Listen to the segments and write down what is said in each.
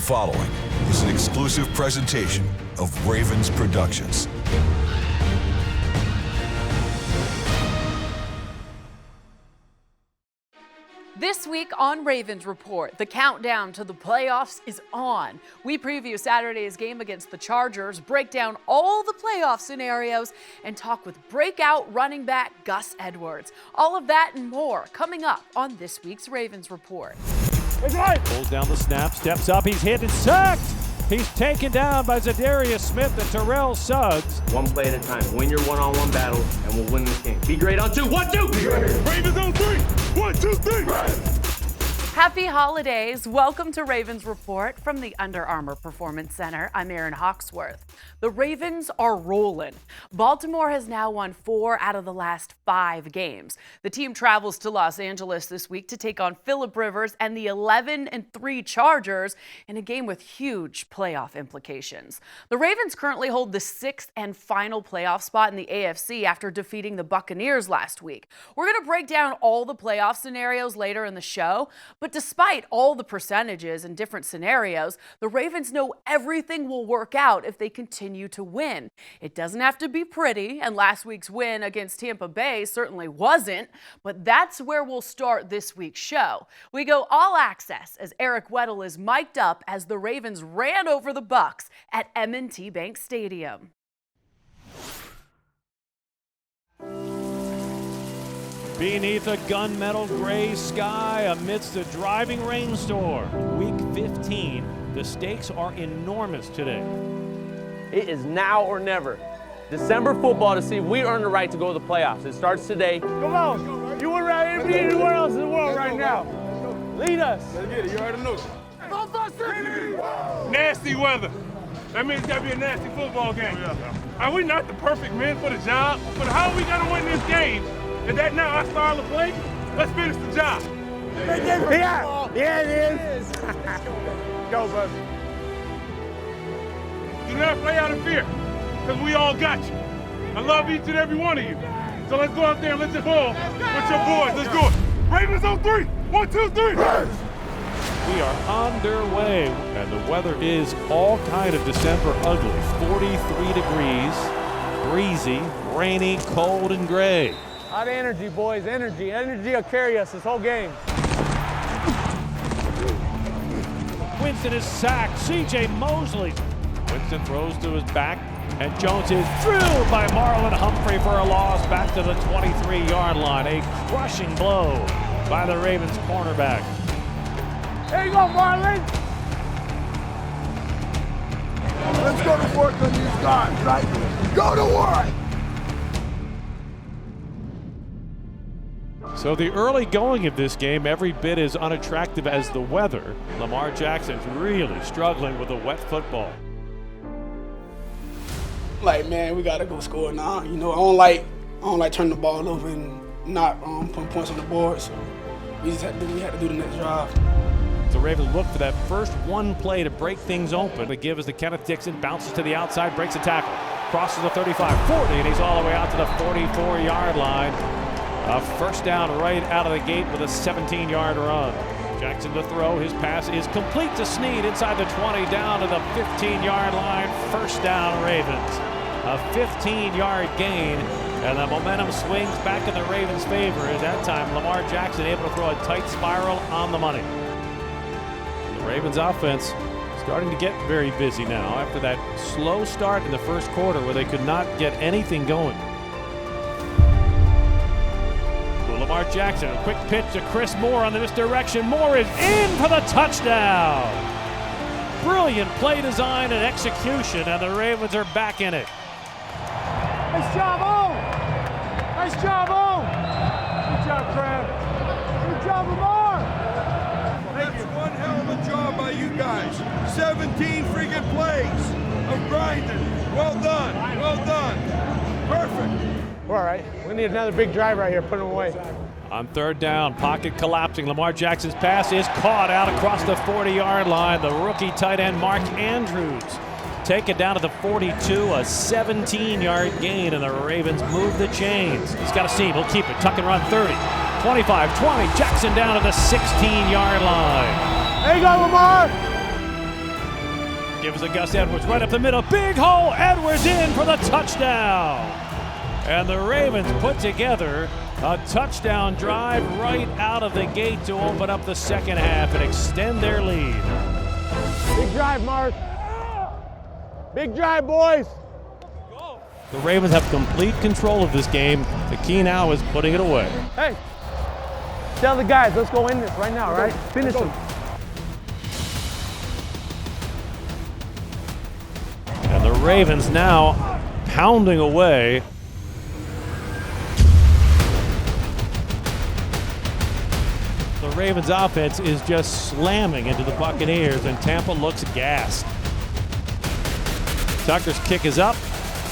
following is an exclusive presentation of Ravens Productions. This week on Ravens Report, the countdown to the playoffs is on. We preview Saturday's game against the Chargers, break down all the playoff scenarios, and talk with breakout running back Gus Edwards. All of that and more coming up on this week's Ravens Report. Pulls down the snap, steps up, he's hit and sacked. He's taken down by Zadarius Smith and Terrell Suggs. One play at a time. Win your one-on-one battle, and we'll win this game. Be great on two. 1, 2. Ravens on 3. 1, 2, 3. Happy holidays. Welcome to Ravens Report from the Under Armour Performance Center. I'm Erin Hawksworth. The Ravens are rolling. Baltimore has now won 4 out of the last 5 games. The team travels to Los Angeles this week to take on Phillip Rivers and the 11-3 Chargers in a game with huge playoff implications. The Ravens currently hold the 6th and final playoff spot in the AFC after defeating the Buccaneers last week. We're going to break down all the playoff scenarios later in the show, but despite all the percentages and different scenarios, the Ravens know everything will work out if they continue to win. It doesn't have to be pretty, and last week's win against Tampa Bay certainly wasn't, but that's where we'll start this week's show. We go all access as Eric Weddle is mic'd up as the Ravens ran over the Bucs at M&T Bank Stadium. Beneath a gunmetal gray sky amidst a driving rainstorm. Week 15, the stakes are enormous today. It is now or never. December football to see if we earn the right to go to the playoffs. It starts today. Come on. You wouldn't rather be anywhere else in the world right now. Lead us. Let's get it. You already know. Nasty weather. That means it's got to be a nasty football game. Are we not the perfect men for the job? But how we got to win this game? Is that now our style of play? Let's finish the job. Yeah, it is. Go, brother. Do not play out of fear, because we all got you. I love each and every one of you. So let's go out there and let's just ball with your boys. Let's do it. Ravens on 3. 1, 2, 3. We are underway, and the weather is all kind of December ugly. 43 degrees, breezy, rainy, cold, and gray. Hot energy, boys. Energy. Energy will carry us this whole game. Winston is sacked. C.J. Mosley. Winston throws to his back, and Jones is drilled by Marlon Humphrey for a loss back to the 23-yard line. A crushing blow by the Ravens cornerback. There you go, Marlon. Let's go to work on these guys, right? Go to work! So the early going of this game, every bit as unattractive as the weather. Lamar Jackson's really struggling with a wet football. Like, man, we gotta go score now. You know, I don't like turning the ball over and not putting points on the board. So we had to do the next drive. The Ravens look for that first one play to break things open. The give is to Kenneth Dixon, bounces to the outside, breaks a tackle, crosses the 35, 40, and he's all the way out to the 44-yard line. A first down right out of the gate with a 17-yard run. Jackson to throw. His pass is complete to Snead inside the 20, down to the 15-yard line. First down, Ravens. A 15-yard gain, and the momentum swings back in the Ravens' favor. At that time, Lamar Jackson able to throw a tight spiral on the money. The Ravens' offense starting to get very busy now after that slow start in the first quarter where they could not get anything going. Lamar Jackson, a quick pitch to Chris Moore on the misdirection. Moore is in for the touchdown. Brilliant play design and execution, and the Ravens are back in it. Nice job, Ohm. Nice job, Ohm. Good job, Crab. Good job, Lamar. That's one hell of a job by you guys. 17 freaking plays of grinding. Well done. Well done. Perfect. We're all right. We need another big drive right here. Put him away. On third down, pocket collapsing. Lamar Jackson's pass is caught out across the 40-yard line. The rookie tight end Mark Andrews take it down to the 42, a 17-yard gain, and the Ravens move the chains. He's got a seam. He'll keep it. Tuck and run 30, 25, 20. Jackson down to the 16-yard line. There you go, Lamar. Gives it Gus Edwards right up the middle. Big hole. Edwards in for the touchdown. And the Ravens put together a touchdown drive right out of the gate to open up the second half and extend their lead. Big drive, Mark. Big drive, boys. The Ravens have complete control of this game. The key now is putting it away. Hey, tell the guys, let's go in this right now, right? Finish them. And the Ravens now pounding away. The Ravens offense is just slamming into the Buccaneers, and Tampa looks gassed. Tucker's kick is up,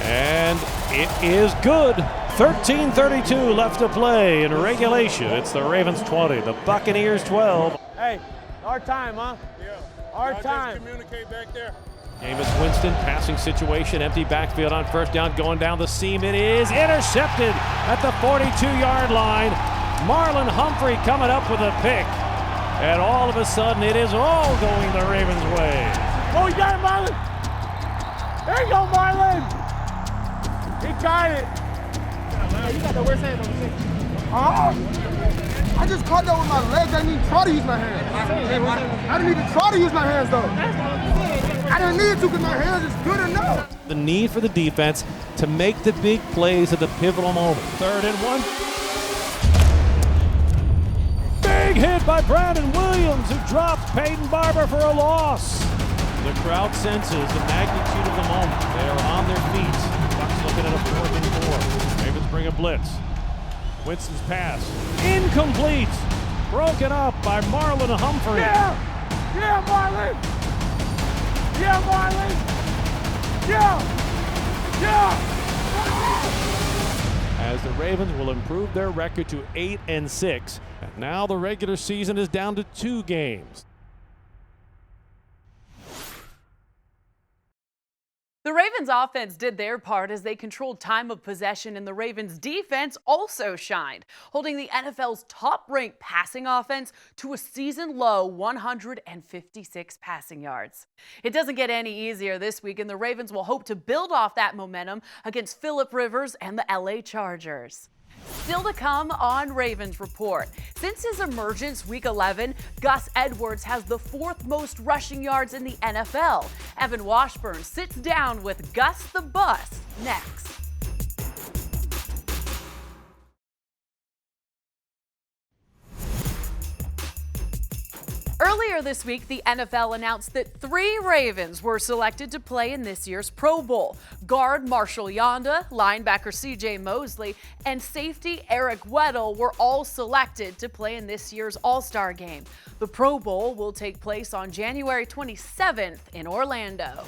and it is good. 13:32 left to play in regulation. It's the Ravens 20, the Buccaneers 12. Hey, our time, huh? Yeah. Our I'll time. Just communicate back there. Jameis Winston, passing situation, empty backfield on first down, going down the seam. It is intercepted at the 42-yard line. Marlon Humphrey coming up with a pick. And all of a sudden, it is all going the Ravens' way. Oh, you got it, Marlon. There you go, Marlon. He got it. Hey, you got the worst hands on the I just caught that with my legs. I didn't even try to use my hands. I didn't even try to use my hands, though. I didn't need to because my hands is good enough. The need for the defense to make the big plays at the pivotal moment. 3rd and 1. Big hit by Brandon Williams, who drops Peyton Barber for a loss. The crowd senses the magnitude of the moment. They are on their feet. Bucs looking at a 4th and 4. Ravens bring a blitz. Winston's pass incomplete. Broken up by Marlon Humphrey. Yeah! Yeah, Marlon! Yeah, Marlon! Yeah! Yeah! As the Ravens will improve their record to 8-6, and now the regular season is down to 2 games. The Ravens offense did their part as they controlled time of possession, and the Ravens defense also shined, holding the NFL's top-ranked passing offense to a season-low 156 passing yards. It doesn't get any easier this week, and the Ravens will hope to build off that momentum against Phillip Rivers and the LA Chargers. Still to come on Ravens Report. Since his emergence week 11, Gus Edwards has the 4th most rushing yards in the NFL. Evan Washburn sits down with Gus the Bus next. Earlier this week, the NFL announced that 3 Ravens were selected to play in this year's Pro Bowl. Guard Marshall Yanda, linebacker C.J. Mosley, and safety Eric Weddle were all selected to play in this year's All-Star Game. The Pro Bowl will take place on January 27th in Orlando.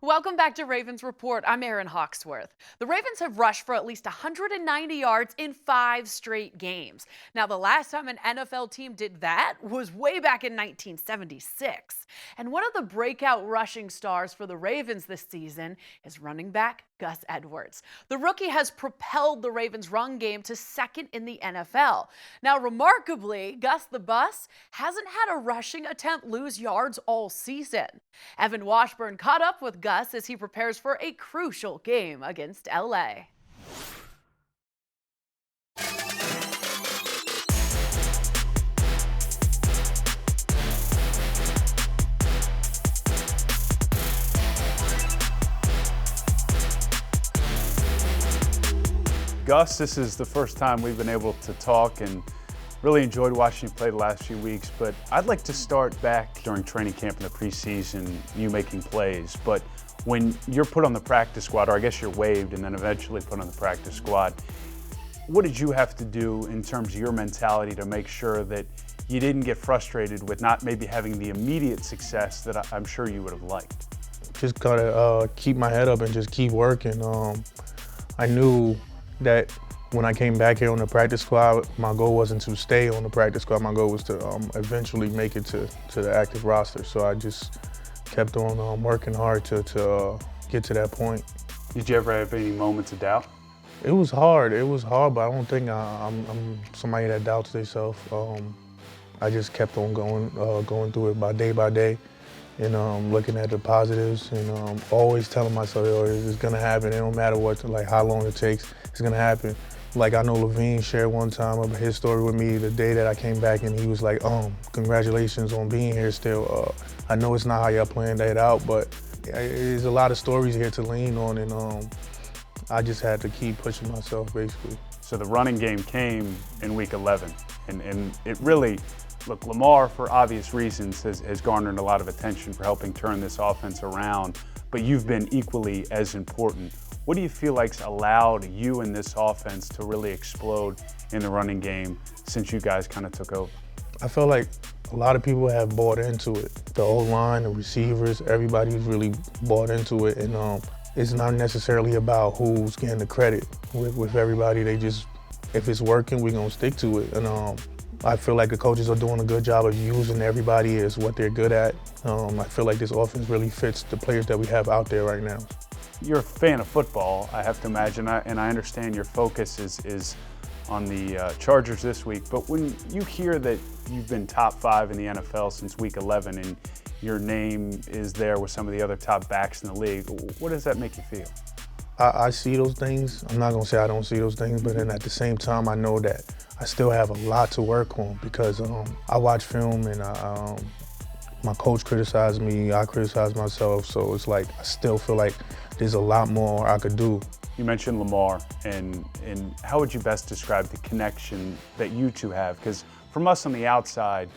Welcome back to Ravens Report. I'm Erin Hawksworth. The Ravens have rushed for at least 190 yards in 5 straight games. Now, the last time an NFL team did that was way back in 1976. And one of the breakout rushing stars for the Ravens this season is running back Gus Edwards. The rookie has propelled the Ravens' run game to 2nd in the NFL. Now, remarkably, Gus the Bus hasn't had a rushing attempt lose yards all season. Evan Washburn caught up with Gus as he prepares for a crucial game against LA. Gus, this is the first time we've been able to talk and really enjoyed watching you play the last few weeks, but I'd like to start back during training camp in the preseason, you making plays. But when you're put on the practice squad, or I guess you're waived and then eventually put on the practice squad, what did you have to do in terms of your mentality to make sure that you didn't get frustrated with not maybe having the immediate success that I'm sure you would have liked? Just gotta keep my head up and just keep working. I knew that when I came back here on the practice squad, my goal wasn't to stay on the practice squad. My goal was to eventually make it to the active roster. So I just kept on working hard to get to that point. Did you ever have any moments of doubt? It was hard. It was hard, but I don't think I'm somebody that doubts themselves. I just kept on going through it by day, and looking at the positives and always telling myself, yo, it's gonna happen. It don't matter what, like how long it takes, it's gonna happen. Like I know Levine shared one time about his story with me the day that I came back, and he was like, congratulations on being here still. I know it's not how y'all planned that out, but there's a lot of stories here to lean on, and I just had to keep pushing myself, basically. So the running game came in week 11, and it really, look, Lamar, for obvious reasons, has garnered a lot of attention for helping turn this offense around, but you've been equally as important. What do you feel like's allowed you and this offense to really explode in the running game since you guys kind of took over? I feel like a lot of people have bought into it. The O-line, the receivers, everybody's really bought into it, and it's not necessarily about who's getting the credit. With everybody, they just, if it's working, we're gonna stick to it. And I feel like the coaches are doing a good job of using everybody as what they're good at. I feel like this offense really fits the players that we have out there right now. You're a fan of football, I have to imagine, and I understand your focus is on the Chargers this week, but when you hear that you've been top 5 in the NFL since week 11 and your name is there with some of the other top backs in the league, what does that make you feel? I see those things. I'm not gonna say I don't see those things, but then at the same time, I know that I still have a lot to work on because I watch film and my coach criticized me, I criticize myself, so it's like I still feel like there's a lot more I could do. You mentioned Lamar, and how would you best describe the connection that you two have? Because from us on the outside,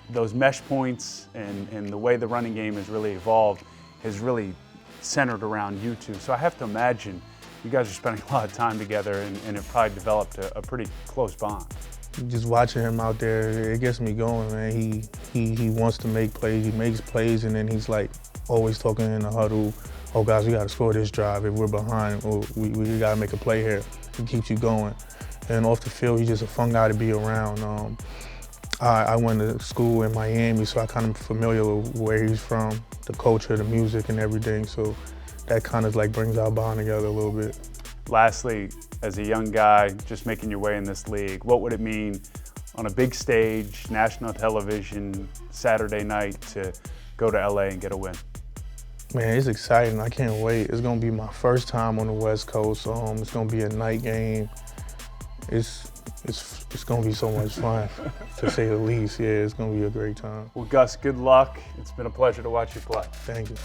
those mesh points and the way the running game has really evolved has really centered around you two. So I have to imagine you guys are spending a lot of time together and have probably developed a pretty close bond. Just watching him out there, it gets me going, man. He wants to make plays, he makes plays, and then he's like always talking in the huddle, oh guys, we gotta score this drive. If we're behind, we gotta make a play here. It keeps you going. And off the field, he's just a fun guy to be around. I went to school in Miami, so I kind of familiar with where he's from, the culture, the music, and everything. So that kind of like brings our bond together a little bit. Lastly, as a young guy just making your way in this league, what would it mean on a big stage, national television, Saturday night to go to LA and get a win? Man, it's exciting. I can't wait. It's gonna be my first time on the West Coast. It's gonna be a night game. It's gonna be so much fun, to say the least. Yeah, it's gonna be a great time. Well, Gus, good luck. It's been a pleasure to watch you play. Thank you.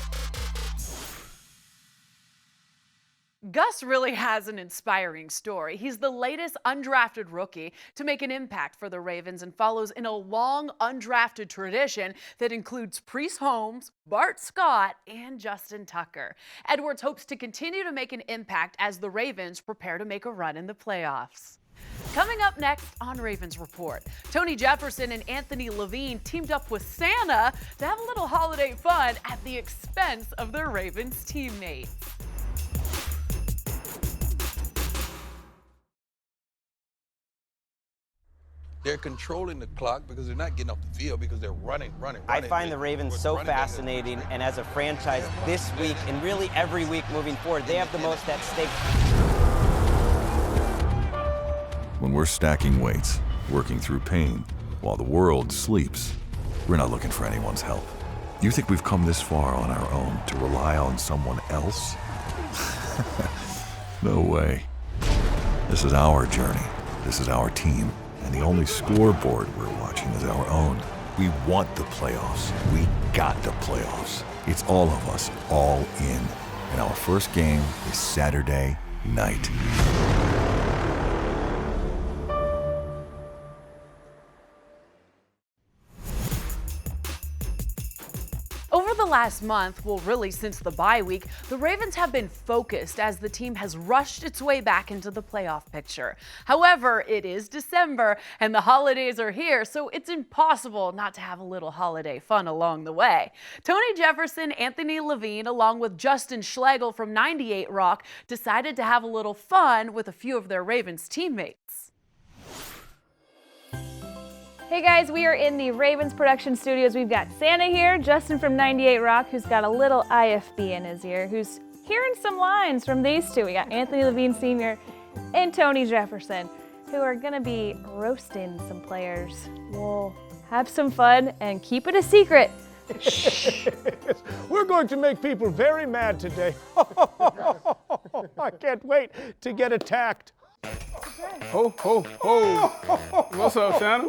Gus really has an inspiring story. He's the latest undrafted rookie to make an impact for the Ravens and follows in a long undrafted tradition that includes Priest Holmes, Bart Scott, and Justin Tucker. Edwards hopes to continue to make an impact as the Ravens prepare to make a run in the playoffs. Coming up next on Ravens Report, Tony Jefferson and Anthony Levine teamed up with Santa to have a little holiday fun at the expense of their Ravens teammates. They're controlling the clock because they're not getting off the field because they're running. I find the Ravens so fascinating, and as a franchise this week and really every week moving forward, they have the most at stake. When we're stacking weights, working through pain, while the world sleeps, we're not looking for anyone's help. You think we've come this far on our own to rely on someone else? No way. This is our journey. This is our team. And the only scoreboard we're watching is our own. We want the playoffs. We got the playoffs. It's all of us, all in. And our first game is Saturday night. Over the last month, well, really since the bye week, the Ravens have been focused as the team has rushed its way back into the playoff picture. However, it is December and the holidays are here, so it's impossible not to have a little holiday fun along the way. Tony Jefferson, Anthony Levine, along with Justin Schlegel from 98 Rock, decided to have a little fun with a few of their Ravens teammates. Hey guys, we are in the Ravens production studios. We've got Santa here, Justin from 98 Rock, who's got a little IFB in his ear, who's hearing some lines from these two. We got Anthony Levine Sr. and Tony Jefferson, who are gonna be roasting some players. We'll have some fun and keep it a secret We're going to make people very mad today. I can't wait to get attacked. Ho, ho, ho. What's up, Santa?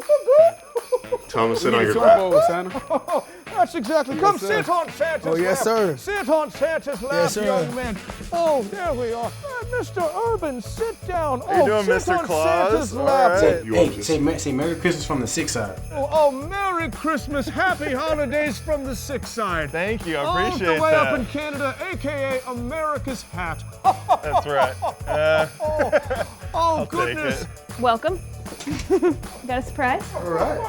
Tell him to sit on your Super lap. Bowl, Santa. That's exactly. Come sit on Santa's lap. Oh, yes, sir. Sit on Santa's lap, Yes, sir. young man. Oh, there we are. Mr. Urban, sit down. How you doing, sit Mr. on Claus? Santa's All lap. right. Say Merry Christmas from the 6 side. Oh, Merry Christmas, Happy Holidays from the 6 side. Thank you, I All appreciate the way that. up in Canada, a.k.a. America's hat. That's right. Oh, I'll goodness. take it. Welcome. Got a surprise? All right.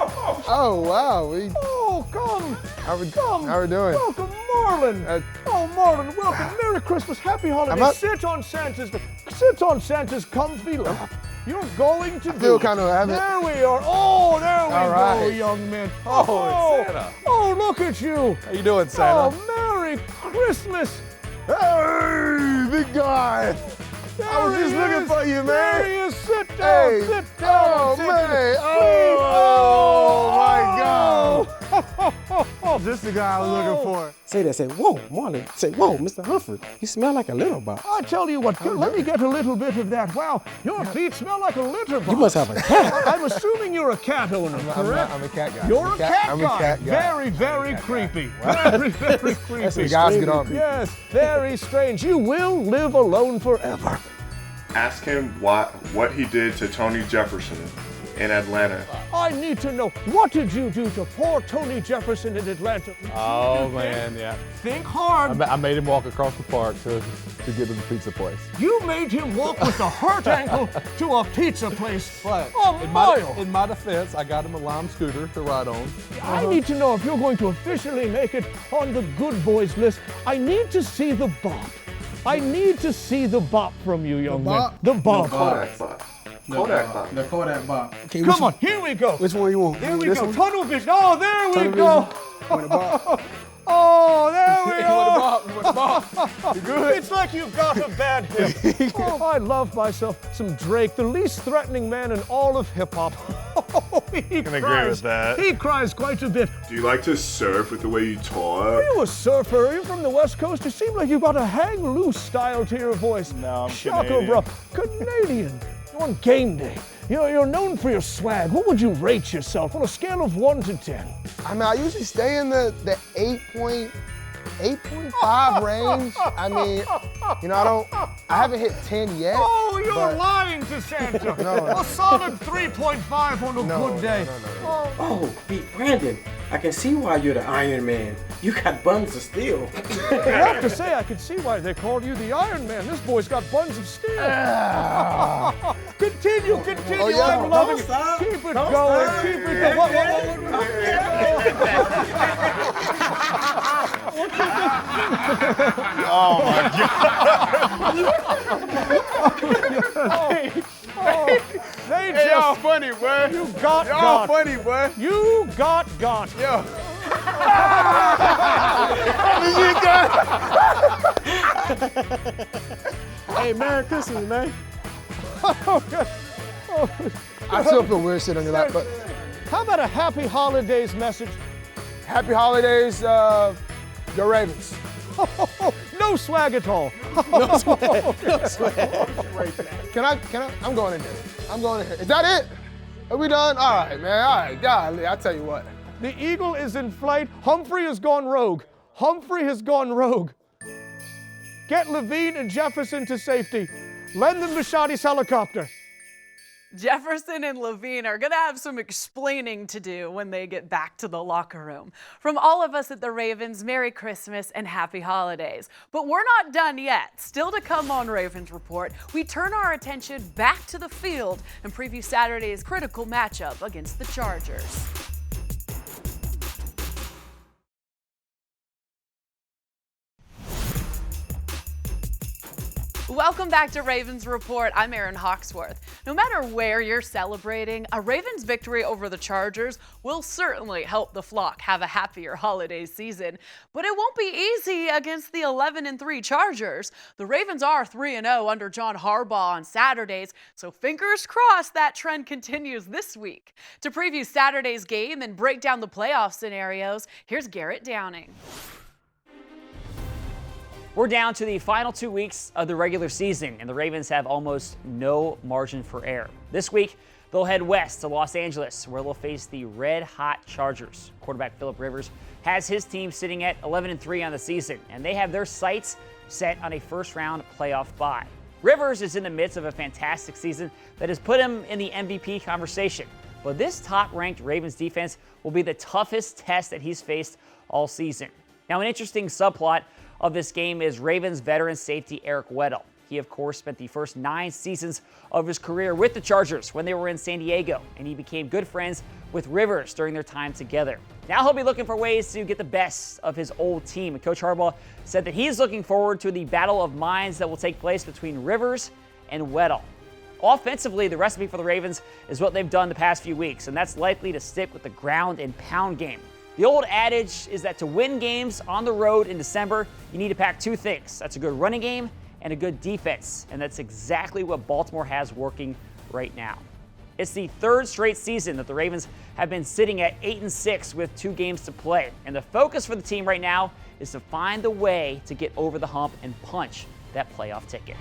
Oh, wow. Oh, come. How we doing? Welcome, Marlon. Oh, Marlon, welcome. Merry Christmas, Happy Holidays. Sit on Santa's comfy lap. You're going to feel kind of happy. There we are. Oh, there we All go, right. young man. Oh, it's Santa. Oh, look at you. How you doing, Santa? Oh, Merry Christmas. Hey, big guy. I was just looking for you, man. There he is. Sit down. Hey. Sit down. Oh, Sit man. down. Oh, my God. This is the guy I was looking for. Say that, say, whoa, Marlon. Say, whoa, Mr. Humphrey, you smell like a litter box. I tell you what, let me get a little bit of that. Wow, your feet smell like a litter box. You must have a cat. I'm assuming you're a cat owner, correct? I'm a cat guy. You're a cat I'm guy. a cat guy. Very, very creepy. Very, very creepy. That's what guys get on me. Yes, very strange. You will live alone forever. Ask him what he did to Tony Jefferson in Atlanta. I need to know, what did you do to poor Tony Jefferson in Atlanta? Oh, man, yeah. Think hard. I made him walk across the park to get to the pizza place. You made him walk with a hurt ankle to a pizza place. But A mile. in my defense, I got him a Lime scooter to ride on. I need to know if you're going to officially make it on the good boys list. I need to see the bop. I need to see the bop from you, young man. The bop. Kodak bop. Kodak bop. The Kodak bop. Okay, Come on, here we go. Which one you want? Here we This go. one? Tunnel vision. Oh, there we Tunnel go. Want a bop? Oh, there we You want a are. bop? You want a bop? You good? It's like you've got a bad hip. Oh, I love myself some Drake, the least threatening man in all of hip hop. He can agree with that. He cries quite a bit. Do you like to surf with the way you talk? Are you a surfer? Are you from the West Coast? You seem like you've got a hang loose style to your voice. No, I'm Shaka, Canadian. bro. Canadian. You're on game day. You're known for your swag. What would you rate yourself on a scale of 1 to 10? I mean, I usually stay in the 8.5 range. I mean, you know, I haven't hit 10 yet. Oh, you're but- lying to Santa. No. A solid 3.5 on a good day. No. Oh, Pete Brandon, I can see why you're the Iron Man. You got buns of steel. I have to say, I can see why they called you the Iron Man. This boy's got buns of steel. Continue. Oh, yeah. I'm loving Don't it. stop. Keep it Don't going. stop. Keep it going. Oh my God. They Y'all just, funny, boy. you got Y'all got. funny, boy. You got. Yo. Hey, Merry Christmas, man. Okay. I still feel weird sitting on your lap, but How about a happy holidays message? happy holidays, the Ravens. No swag at all. No swag. No swag. Can I? I'm going in there. I'm going in here. Is that it? Are we done? All right, man. All right. Golly, I tell you what. The eagle is in flight. Humphrey has gone rogue. Get Levine and Jefferson to safety. Lend them Bashadi's helicopter. Jefferson and Levine are going to have some explaining to do when they get back to the locker room. From all of us at the Ravens, Merry Christmas and Happy Holidays. But we're not done yet. Still to come on Ravens Report, we turn our attention back to the field and preview Saturday's critical matchup against the Chargers. Welcome back to Ravens Report. I'm Erin Hawksworth. No matter where you're celebrating, a Ravens victory over the Chargers will certainly help the flock have a happier holiday season. But it won't be easy against the 11-3 Chargers. The Ravens are 3-0 under John Harbaugh on Saturdays, so fingers crossed that trend continues this week. To preview Saturday's game and break down the playoff scenarios, here's Garrett Downing. We're down to the final 2 weeks of the regular season, and the Ravens have almost no margin for error. This week, they'll head west to Los Angeles, where they'll face the red-hot Chargers. Quarterback Philip Rivers has his team sitting at 11-3 on the season, and they have their sights set on a first-round playoff bye. Rivers is in the midst of a fantastic season that has put him in the MVP conversation. But this top-ranked Ravens defense will be the toughest test that he's faced all season. Now, an interesting subplot of this game is Ravens veteran safety Eric Weddle. He, of course, spent the first 9 seasons of his career with the Chargers when they were in San Diego, and he became good friends with Rivers during their time together. Now he'll be looking for ways to get the best of his old team, and Coach Harbaugh said that he's looking forward to the battle of minds that will take place between Rivers and Weddle. Offensively, the recipe for the Ravens is what they've done the past few weeks, and that's likely to stick with the ground and pound game. The old adage is that to win games on the road in December, you need to pack 2 things. That's a good running game and a good defense, and that's exactly what Baltimore has working right now. It's the 3rd straight season that the Ravens have been sitting at 8-6 with 2 games to play, and the focus for the team right now is to find the way to get over the hump and punch that playoff ticket.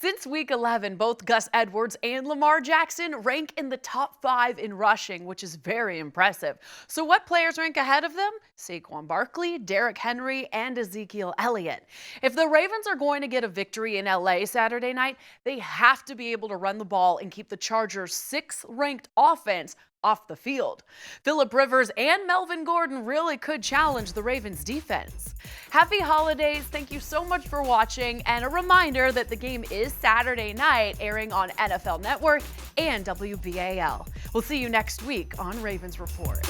Since week 11, both Gus Edwards and Lamar Jackson rank in the top 5 in rushing, which is very impressive. So what players rank ahead of them? Saquon Barkley, Derrick Henry, and Ezekiel Elliott. If the Ravens are going to get a victory in LA Saturday night, they have to be able to run the ball and keep the Chargers' 6th-ranked offense off the field. Philip Rivers and Melvin Gordon really could challenge the Ravens defense. Happy holidays. Thank you so much for watching. And a reminder that the game is Saturday night, airing on NFL Network and WBAL. We'll see you next week on Ravens Report.